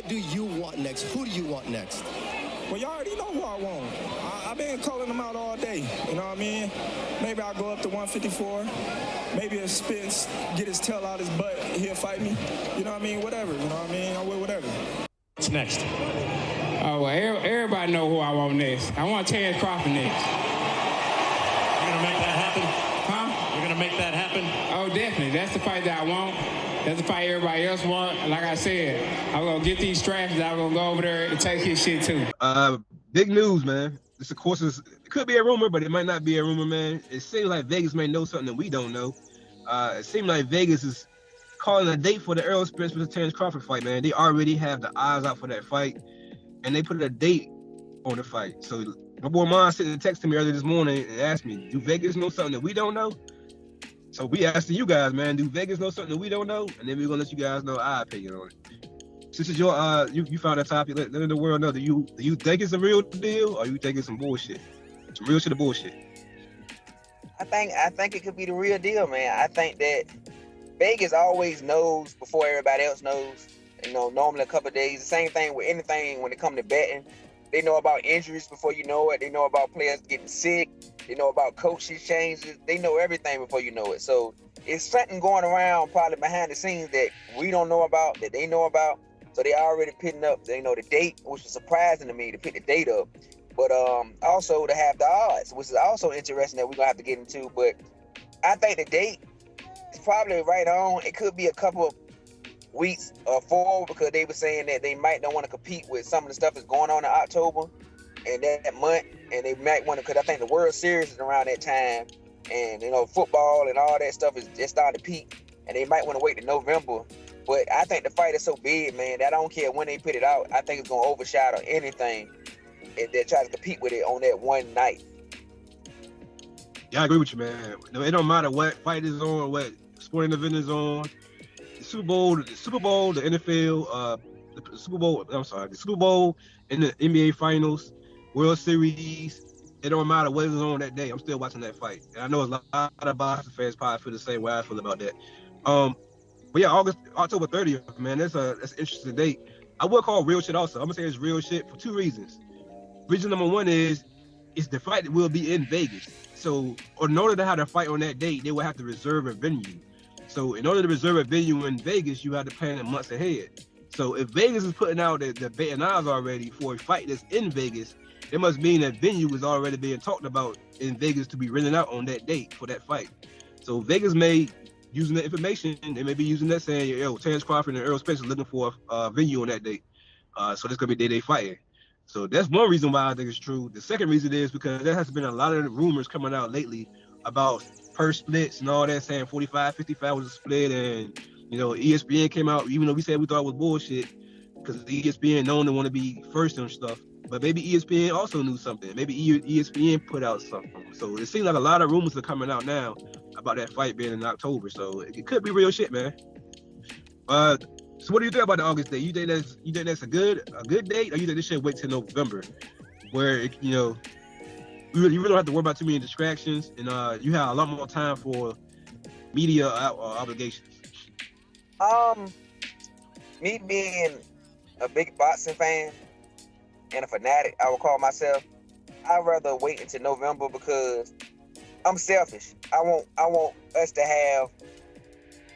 do you want next? Who do you want next? Well, y'all already know who I want. I've been calling them out all day. You know what I mean? Maybe I'll go up to 154. Maybe if Spence get his tail out his butt, he'll fight me. You know what I mean? Whatever. You know what I mean? I will whatever. What's next? Oh, well, everybody know who I want next. I want Terrence Crawford next. You're going to make that happen? Huh? You're going to make that happen? Oh, definitely. That's the fight that I want. That's the fight everybody else want. Like I said, I'm going to get these straps. I'm going to go over there and take his shit, too. Big news, man. This, of course, it could be a rumor, but it might not be a rumor, man. It seems like Vegas may know something that we don't know. It seems like Vegas is calling a date for the Errol Spence versus Terrence Crawford fight, man. They already have the eyes out for that fight, and they put a date on the fight. So my boy Mon sent a text to me earlier this morning and asked me, do Vegas know something that we don't know? So we asking you guys, man, do Vegas know something that we don't know? And then we're gonna let you guys know our opinion on it. Since it's your you found that topic, let the world know. Do you think it's a real deal, or you think it's some bullshit? Some real shit or bullshit? I think it could be the real deal, man. I think that Vegas always knows before everybody else knows. You know, normally a couple of days. The same thing with anything when it comes to betting. They know about injuries before you know it. They know about players getting sick. They know about coaches changes. They know everything before you know it. So it's something going around probably behind the scenes that we don't know about, that they know about. So they already putting up, the date, which was surprising to me to pick the date up. But also to have the odds, which is also interesting that we're going to have to get into. But I think the date is probably right on. It could be a couple of weeks forward because they were saying that they might not want to compete with some of the stuff that's going on in October and that month. And they might want to, because I think the World Series is around that time. And, football and all that stuff is just starting to peak. And they might want to wait to November. But I think the fight is so big, man, that I don't care when they put it out. I think it's going to overshadow anything that tries to compete with it on that one night. Yeah, I agree with you, man. It don't matter what fight is on, what sporting event is on. The Super Bowl, the NFL, the Super Bowl and the NBA Finals, World Series. It don't matter what is on that day. I'm still watching that fight. And I know a lot of Boston fans probably feel the same way I feel about that. But yeah, October 30th, man, that's an interesting date. I would call real shit also. I'm gonna say it's real shit for two reasons. Reason number one is the fight will be in Vegas. So in order to have the fight on that date, they will have to reserve a venue. So in order to reserve a venue in Vegas, you have to plan it months ahead. So if Vegas is putting out the betting odds already for a fight that's in Vegas, it must mean that venue is already being talked about in Vegas to be rented out on that date for that fight. So Vegas may, using that information, they may be using that saying, yo, Terrence Crawford and Errol Spence are looking for a venue on that date. So that's going to be the day they fighting. So that's one reason why I think it's true. The second reason is because there has been a lot of rumors coming out lately about purse splits and all that, saying 45-55 was a split. And, ESPN came out, even though we said we thought it was bullshit, because ESPN known to want to be first on stuff. But maybe ESPN also knew something. Maybe ESPN put out something. So it seems like a lot of rumors are coming out now about that fight being in October. So it could be real shit, man. So what do you think about the August date? You think that's a good date, or you think this should wait till November, where you really don't have to worry about too many distractions, and you have a lot more time for media obligations? Me being a big boxing fan and a fanatic, I would call myself, I'd rather wait until November because I'm selfish. I want us to have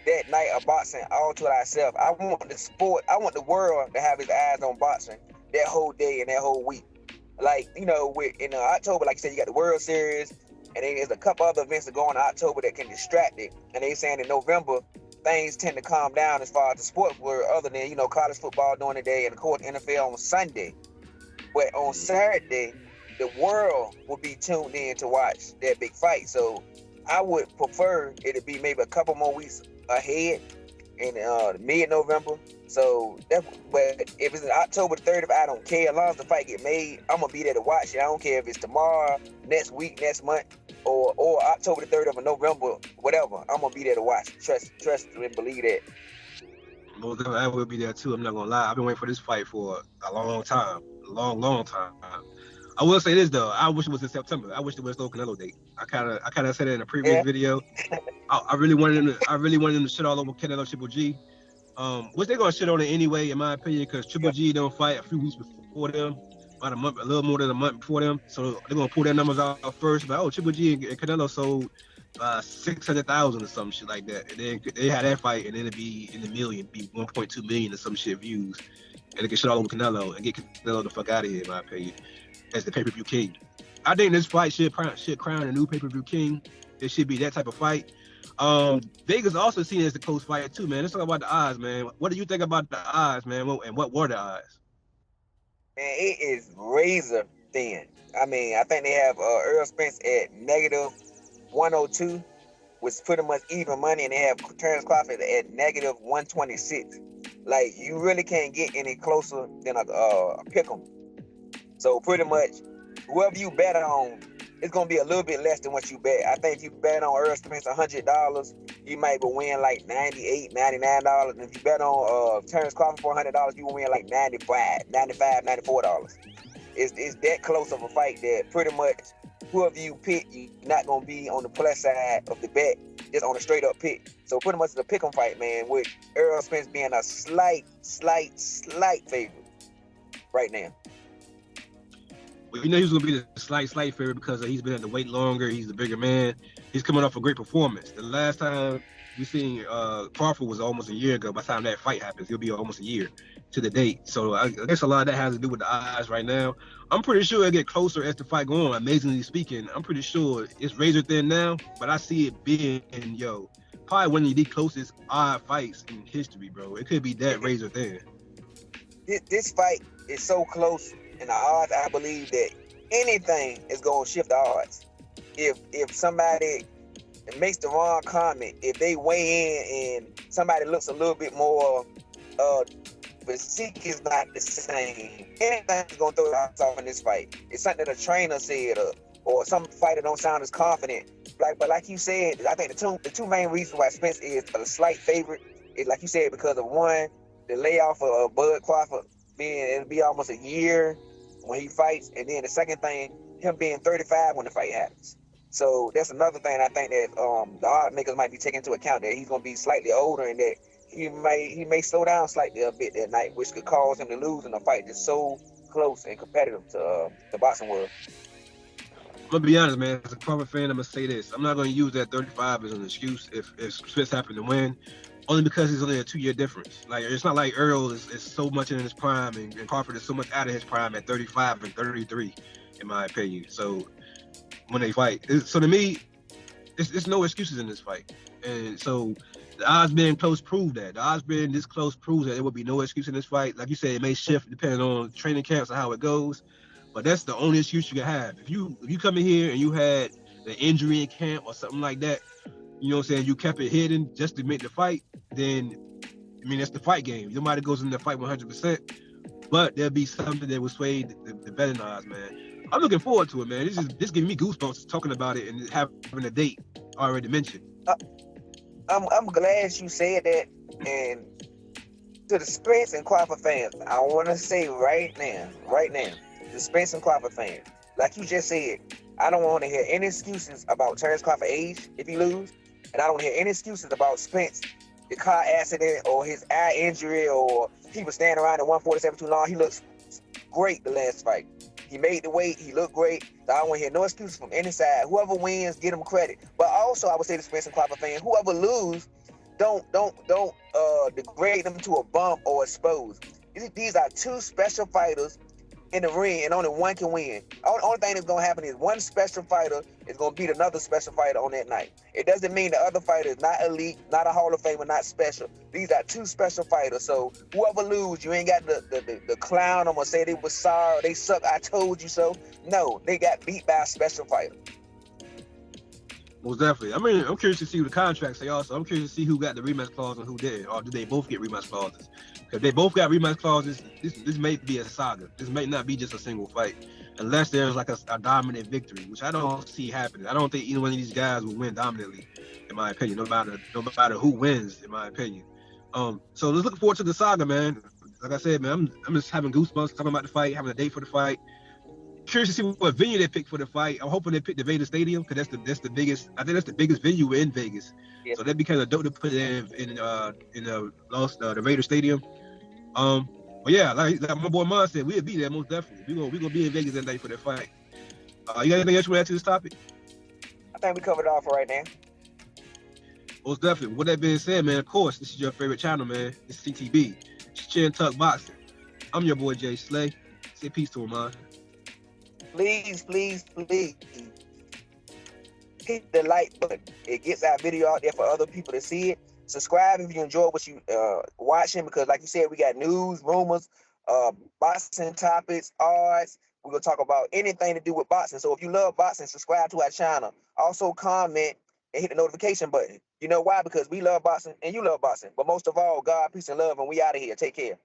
that night of boxing all to ourselves. I want the sport, I want the world to have its eyes on boxing that whole day and that whole week. Like, in October, like you said, you got the World Series, and then there's a couple other events that go on in October that can distract it. And they saying in November, things tend to calm down as far as the sport world, other than, college football during the day and, of course, NFL on Sunday. But on Saturday, the world will be tuned in to watch that big fight. So I would prefer it to be maybe a couple more weeks ahead in mid-November. So but if it's October 30th, I don't care. As long as the fight get made, I'm gonna be there to watch it. I don't care if it's tomorrow, next week, next month, or October 30th or November, whatever. I'm gonna be there to watch. Trust and believe that. Well, I will be there too. I'm not gonna lie. I've been waiting for this fight for a long time. Long time. I will say this though. I wish it was in September. I wish it was the Canelo date. I kind of said it in a previous video. I really wanted him to shit all over Canelo Triple G, Which they're gonna shit on it anyway, in my opinion, because Triple G don't fight a few weeks before them, about a month, a little more than a month before them. So they're gonna pull their numbers out first. But Triple G and Canelo sold 600,000 or some shit like that, and then they had that fight, and then it'd be in the million, be 1.2 million or some shit views, and they get shit all over Canelo and get Canelo the fuck out of here, in my opinion, as the pay-per-view king. I think this fight should crown a new pay-per-view king. It should be that type of fight. Vegas also seen it as the close fight too, man. Let's talk about the odds, man. What do you think about the odds, man? And what were the odds? Man, it is razor thin. I mean, I think they have Earl Spence at -102, which is pretty much even money, and they have Terrence Crawford at -126. Like, you really can't get any closer than a pick'em. So pretty much, whoever you bet on, it's gonna be a little bit less than what you bet. I think if you bet on Earl Spence $100, you might win like $98, $99. And if you bet on Terrence Crawford for $100, you will win like $95, $94. It's that close of a fight that pretty much whoever you pick, you're not gonna be on the plus side of the bet, just on a straight up pick. So pretty much it's a pick 'em fight, man, with Earl Spence being a slight favorite right now. Well, you know he's gonna be the slight favorite because he's been at the weight longer. He's the bigger man. He's coming off a great performance. The last time we seen Crawford was almost a year ago. By the time that fight happens, it'll be almost a year to the date. So I guess a lot of that has to do with the odds right now. I'm pretty sure it'll get closer as the fight goes on. Amazingly speaking, I'm pretty sure it's razor thin now, but I see it being probably one of the closest odd fights in history, bro. It could be that razor thin. This fight is so close. And the odds, I believe that anything is going to shift the odds. If somebody makes the wrong comment, if they weigh in and somebody looks a little bit more, physique is not the same, anything's going to throw the odds off in this fight. It's something that a trainer said or some fighter don't sound as confident. But like you said, I think the two main reasons why Spence is a slight favorite is, like you said, because of one, the layoff of Bud Crawford it'll be almost a year when he fights, and then the second thing, him being 35 when the fight happens. So that's another thing I think that the odd makers might be taking into account, that he's going to be slightly older and that he may slow down slightly a bit that night, which could cause him to lose in a fight that's so close and competitive to the boxing world. I'm gonna be honest, man. As a Crawford fan, I'm gonna say this: I'm not gonna use that 35 as an excuse if Spence happened to win. Only because it's only a 2-year difference. Like, it's not like Earl is so much in his prime and Crawford is so much out of his prime at 35 and 33, in my opinion. So when they fight, so to me, it's no excuses in this fight. And so the odds being close prove that. The odds being this close proves that there will be no excuse in this fight. Like you said, it may shift depending on training camps and how it goes. But that's the only excuse you can have. If you come in here and you had the injury in camp or something like that, you know what I'm saying, you kept it hidden just to make the fight, then, I mean, that's the fight game. Nobody goes in the fight 100%, but there'll be something that will sway the betting odds, man. I'm looking forward to it, man. This giving me goosebumps talking about it and having a date already mentioned. I'm glad you said that, and to the Spence and Crawford fans, I want to say right now, the Spence and Crawford fans, like you just said, I don't want to hear any excuses about Terrence Crawford's age if he lose. And I don't hear any excuses about Spence, the car accident or his eye injury or he was standing around at 147 too long. He looks great the last fight. He made the weight. He looked great. So I don't want to hear no excuses from any side. Whoever wins, get him credit. But also, I would say to Spence and Crawford fans, whoever lose, don't degrade them to a bump or expose. These are two special fighters in the ring, and only one can win. Only thing that's gonna happen is one special fighter is gonna beat another special fighter on that night. It doesn't mean the other fighter is not elite, not a Hall of Famer, not special. These are two special fighters. So whoever lose, you ain't got the clown. I'm gonna say they was sorry, they suck, I told you so. No, they got beat by a special fighter. Most definitely. I mean, I'm curious to see who the contracts say also. I'm curious to see who got the rematch clause and who didn't, or do they both get rematch clauses? If they both got rematch clauses, this may be a saga. This may not be just a single fight, unless there's like a dominant victory, which I don't see happening. I don't think either one of these guys will win dominantly, in my opinion, no matter who wins, in my opinion. So let's look forward to the saga, man. Like I said, man, I'm just having goosebumps talking about the fight, having a date for the fight. Curious to see what venue they pick for the fight. I'm hoping they pick the Vader Stadium because that's the biggest. I think that's the biggest venue in Vegas. Yeah. So that'd be kind of dope to put it in the Raider Stadium. But yeah, like my boy Mon said, we'll be there most definitely. We gonna be in Vegas that night for that fight. You got anything else you want to add to this topic? I think we covered it all for right now. Most definitely. With that being said, man, of course, this is your favorite channel, man. It's CTB. It's Chin Tuck Boxing. I'm your boy Jay Slay. Say peace to him, man. Please hit the like button. It gets our video out there for other people to see it. Subscribe if you enjoy what you watching, because like you said, we got news, rumors, boxing topics, odds. We're gonna talk about anything to do with boxing. So if you love boxing, subscribe to our channel. Also comment and hit the notification button. You know why? Because we love boxing and you love boxing. But most of all, God, peace, and love, and we out of here. Take care.